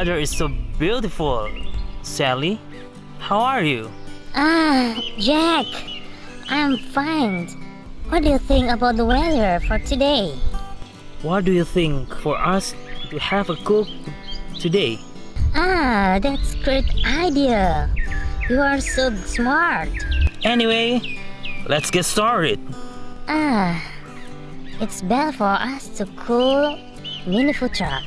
weather is so beautiful. Sally, how are you? Jack, I'm fine. What do you think about the weather for today? What do you think for us to have a cook today? That's great idea. You are so smart. Anyway, let's get started. Ah, it's better for us to cool mini food truck.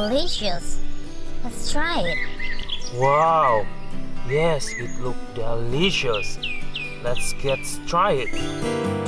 delicious. Let's try it. Wow! Yes, it looked delicious. Let's try it.